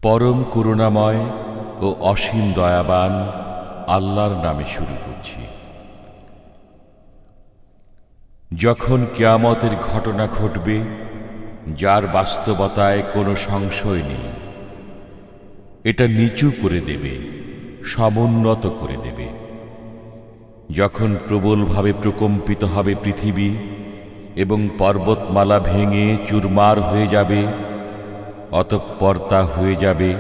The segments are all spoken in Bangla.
পরম করুণাময় ও অসীম দয়াবান আল্লাহর নামে শুরু করছি। যখন কিয়ামতের ঘটনা ঘটবে, যার বাস্তবতায় কোনো সংশয় নেই, এটা নিচু করে দেবে, সমুন্নত করে দেবে। যখন প্রবলভাবে প্রকম্পিত হবে পৃথিবী এবং পর্বতমালা ভেঙে চুরমার হয়ে যাবে, অতঃপর তা হয়ে যাবে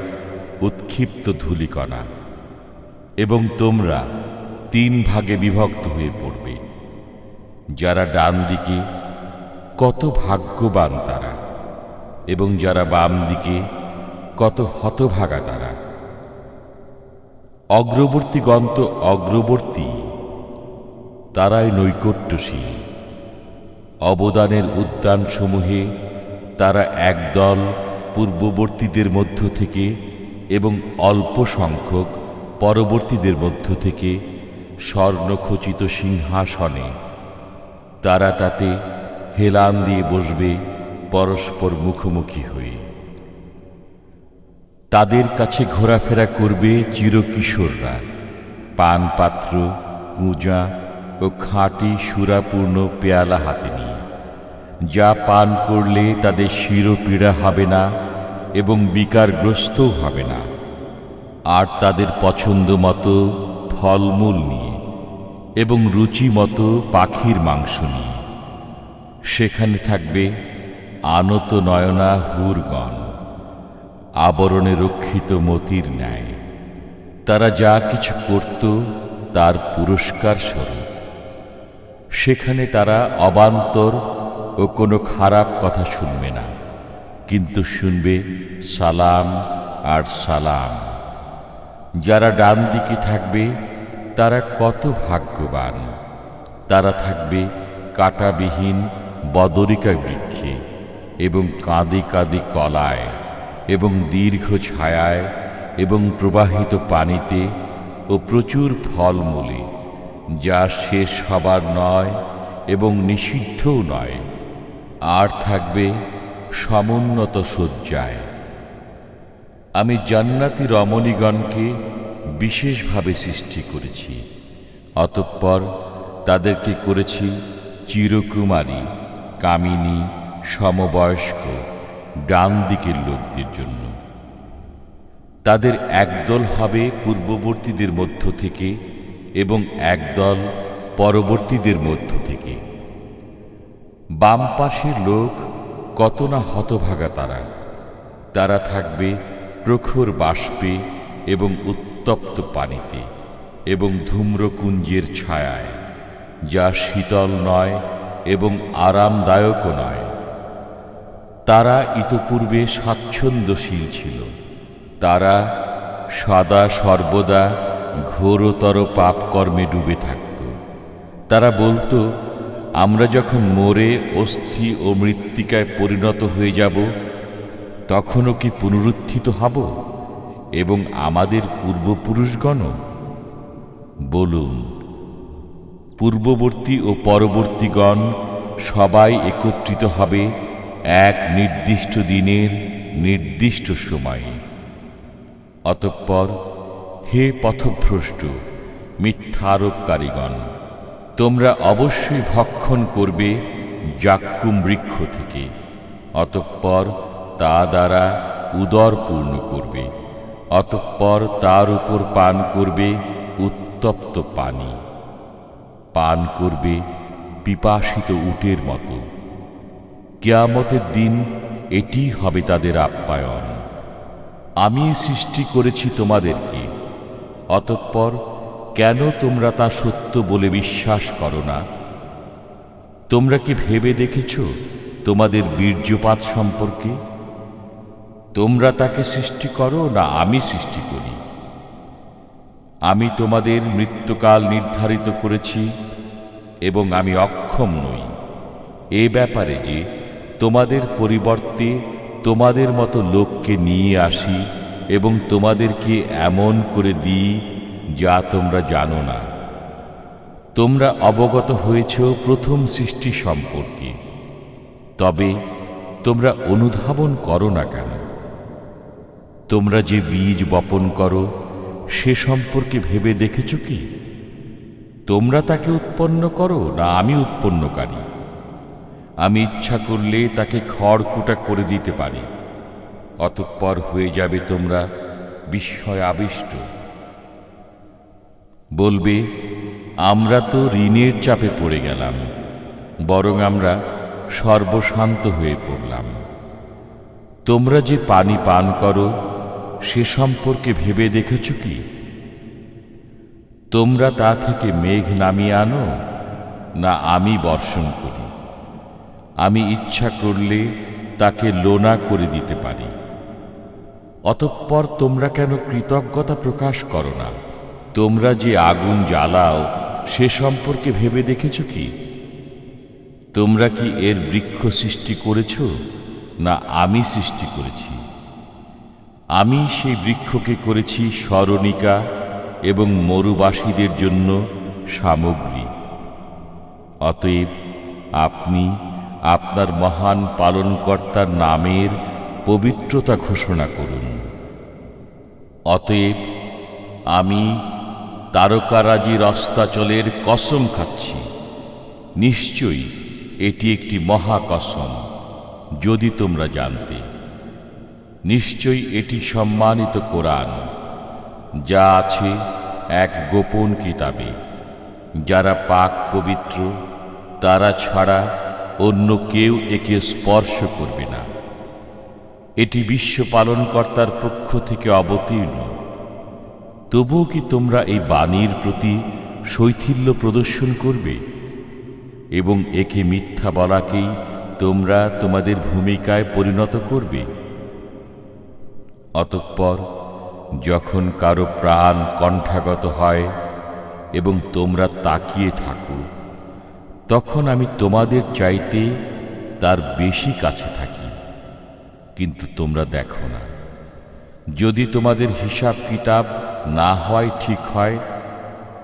উৎক্ষিপ্ত ধূলিকণা এবং তোমরা 3 ভাগে বিভক্ত হয়ে পড়বে। যারা ডান দিকে, কত ভাগ্যবান তারা, এবং যারা বাম দিকে, কত হতভাগা তারা। অগ্রবর্তীগণ তো অগ্রবর্তী, তারাই নৈকট্যশীল। অবদানের উদ্যানসমূহে তারা একদল পূর্ববর্তীদের মধ্য থেকে এবং অল্প সংখ্যক পরবর্তীদের মধ্য থেকে স্বর্ণখচিত সিংহাসনে, তারা তাতে হেলান দিয়ে বসবে পরস্পর মুখোমুখি হয়ে। তাদের কাছে ঘোরাফেরা করবে চিরকিশোররা, পানপাত্র, কুঁজা ও খাঁটি সুরাপূর্ণ পেয়ালা হাতে নিয়ে, যা পান করলে তাদের শিরপীড়া হবে না এবং বিকারগ্রস্তও হবে না। আর তাদের পছন্দ মতো ফলমূল নিয়ে এবং রুচি মতো পাখির মাংস নিয়ে। সেখানে থাকবে আনত নয়না হুরগণ, আবরণে রক্ষিত মতির ন্যায়। তারা যা কিছু করত তার পুরস্কার স্বরূপ। সেখানে তারা অবান্তর ও কোনো খারাপ কথা শুনবে না, কিন্তু শুনবে সালাম আর সালাম। যারা ডান দিকে থাকবে তারা কত ভাগ্যবান। তারা থাকবে কাঁটাবিহীন বদরিকা বৃক্ষে এবং কাঁদি কাঁদি কলায় এবং দীর্ঘ ছায়ায় এবং প্রবাহিত পানিতে ও প্রচুর ফলমূলে, যা শেষ হবার নয় এবং নিষিদ্ধও নয়। আর থাকবে সমুন্নত শয্যায়। আমি জান্নাতি রমণীগণকে বিশেষভাবে সৃষ্টি করেছি, অতঃপর তাদেরকে করেছি চিরকুমারী, কামিনী, সমবয়স্ক, ডান দিকের লোকদের জন্য। তাদের একদল হবে পূর্ববর্তীদের মধ্য থেকে এবং একদল পরবর্তীদের মধ্য থেকে। বাম পাশের লোক কত না হতভাগা তারা। তারা থাকবে প্রখর বাষ্পে এবং উত্তপ্ত পানিতে এবং ধূম্রকুঞ্জের ছায়ায়, যা শীতল নয় এবং আরামদায়কও নয়। তারা ইতপূর্বে স্বাচ্ছন্দ্যশীল ছিল। তারা সদা সর্বদা ঘোরতর পাপকর্মে ডুবে থাকত। তারা বলতো, আমরা যখন মরে অস্থি ও মৃত্তিকায় পরিণত হয়ে যাব, তখনও কি পুনরুত্থিত হব এবং আমাদের পূর্বপুরুষগণ? বলুন, পূর্ববর্তী ও পরবর্তীগণ সবাই একত্রিত হবে এক নির্দিষ্ট দিনের নির্দিষ্ট সময়ে। অতঃপর হে পথভ্রষ্ট মিথ্যারোপকারীগণ, তোমরা অবশ্যই ভক্ষণ করবে জাক্কুম বৃক্ষ থেকে, অতঃপর তা দ্বারা উদর পূর্ণ করবে, অতঃপর তার উপর পান করবে উত্তপ্ত পানি। পান করবে পিপাসিত উটের মতো। কিয়ামতের দিন এটি হবে তাদের আপ্যায়ন। আমি সৃষ্টি করেছি তোমাদেরকে, অতঃপর কেন তোমরা তা সত্য বলে বিশ্বাস করো না? তোমরা কি ভেবে দেখেছ তোমাদের বীর্যপাত সম্পর্কে? তোমরা তাকে সৃষ্টি করো না আমি সৃষ্টি করি? আমি তোমাদের মৃত্যুকাল নির্ধারিত করেছি এবং আমি অক্ষম নই এ ব্যাপারে যে তোমাদের পরিবর্তে তোমাদের মতো লোককে নিয়ে আসি এবং তোমাদেরকে এমন করে দিই যা তোমরা জানো না। তোমরা অবগত হয়েছ প্রথম সৃষ্টি সম্পর্কে, তবে তোমরা অনুধাবন করো না কেন? তোমরা যে বীজ বপন করো সে সম্পর্কে ভেবে দেখেছ কি? তোমরা তাকে উৎপন্ন করো না আমি উৎপন্নকারী? আমি ইচ্ছা করলে তাকে খড়কুটা করে দিতে পারি, অতঃপর হয়ে যাবে তোমরা বিস্ময় আবিষ্ট। বলবে, আমরা তো ঋণের চাপে পড়ে গেলাম, বরং আমরা সর্বশান্ত হয়ে পড়লাম। তোমরা যে পানি পান করো সে সম্পর্কে ভেবে দেখেছ কি? তোমরা তা থেকে মেঘ নামিয়ে আনো না আমি বর্ষণ করি? আমি ইচ্ছা করলে তাকে লোনা করে দিতে পারি। অতঃপর তোমরা কেন কৃতজ্ঞতা প্রকাশ করো না? তোমরা যে আগুন জ্বালাও সে সম্পর্কে ভেবে দেখেছ কি? তোমরা কি এর বৃক্ষ সৃষ্টি করেছ না আমি সৃষ্টি করেছি? আমি সেই বৃক্ষকে করেছি স্মরণিকা এবং মরুবাসীদের জন্য সামগ্রী। অতএব আপনি আপনার মহান পালনকর্তার নামের পবিত্রতা ঘোষণা করুন। অতএব আমি তারকারাজির অস্তাচলের কসম খাচ্ছি, নিশ্চয়ই এটি একটি মহাকসম, যদি তোমরা জানতে। নিশ্চয়ই এটি সম্মানিত কোরআন, যা আছে এক গোপন কিতাবে। যারা পাক পবিত্র তারা ছাড়া অন্য কেউ একে স্পর্শ করবে না। এটি বিশ্ব পালনকর্তার পক্ষ থেকে অবতীর্ণ। তবুও কি তোমরা এই বাণীর প্রতি শৈথিল্য প্রদর্শন করবে এবং একে মিথ্যা বলাকেই তোমরা তোমাদের ভূমিকায় পরিণত করবে? অতঃপর যখন কারো প্রাণ কণ্ঠাগত হয় এবং তোমরা তাকিয়ে থাকো, তখন আমি তোমাদের চাইতে তার বেশি কাছে থাকি, কিন্তু তোমরা দেখো না। যদি তোমাদের হিসাব কিতাব না হয় ঠিক হয়,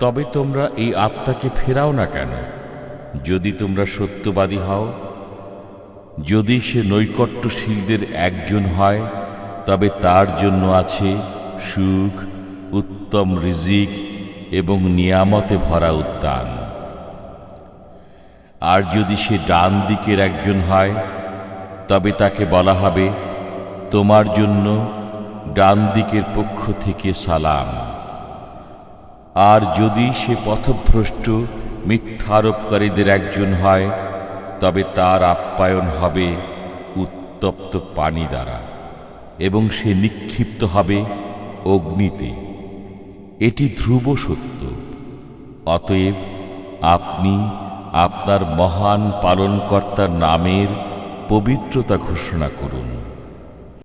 তবে তোমরা এই আত্মাকে ফেরাও না কেন? যদি তোমরা সত্যবাদী হও, যদি সে নৈকট্যশীলদের একজন হয়, তবে তার জন্য আছে সুখ, উত্তম রিজিক এবং নিয়ামতে ভরা উদ্যান। আর যদি সে ডান দিকের একজন হয়, তবে তাকে বলা হবে, তোমার জন্য ডান দিকের পক্ষ থেকে সালাম। আর যদি সে পথভ্রষ্ট মিথ্যারোপকারীদের একজন হয়, তবে তার আপ্যায়ন হবে উত্তপ্ত পানি দ্বারা এবং সে নিক্ষিপ্ত হবে অগ্নিতে। এটি ধ্রুব সত্য। অতএব আপনি আপনার মহান পালনকর্তার নামের পবিত্রতা ঘোষণা করুন।